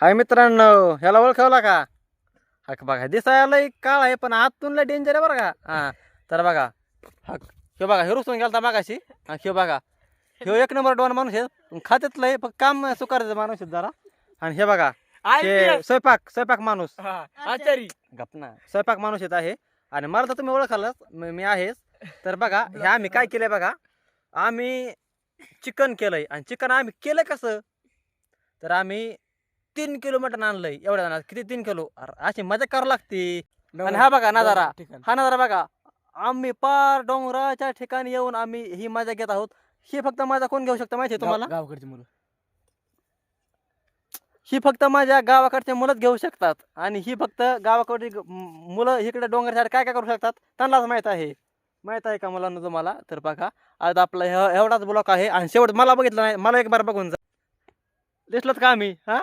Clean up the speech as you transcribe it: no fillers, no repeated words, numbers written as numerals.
हाय मित्रांनो, ह्याला ओळखवला का? हा बघा दिसायला काळ आहे पण आतून लय डेंजर आहे बरं का. हा तर बघा, हा ह्यो बघा ह्यो रुसून गेलता मागाशी. हा ह्यो बघा, ह्यो एक नंबर डॉन माणूस आहे, खात्यातलं आहे फक्त काम सुकारचं माणूस आहे जरा. आणि हे बघा हे स्वयंपाक स्वयंपाक माणूस आचारी गपना स्वयंपाक माणूस येत आहे. आणि मला तर तुम्ही ओळखालच, मी आहेच. तर बघा हे आम्ही काय केलंय बघा, आम्ही चिकन केलंय. आणि चिकन आम्ही केलं कसं, तर आम्ही 3 किलो मटण आणलंय. एवढ्या जणांना किती 3 किलो, अशी मजा करावं लागते. आणि हा बघा नजारा, हा नजारा बघा. आम्ही पार डोंगराच्या ठिकाणी येऊन आम्ही ही मजा घेत आहोत. ही फक्त मजा कोण घेऊ शकतं माहिती आहे तुम्हाला? गावाकडची मुलं ही फक्त माझ्या गावाकडचे मुलंच घेऊ शकतात. आणि ही फक्त गावाकडची मुलं इकडे डोंगराच्या काय काय करू शकतात त्यांनाच माहित आहे. माहित आहे का मुलांना तुम्हाला? तर बघा आज आपला एवढाच ब्लॉक आहे. आणि शेवट मला बघितलं नाही, मला एक बार बघून जा. दिसलत का आम्ही? हा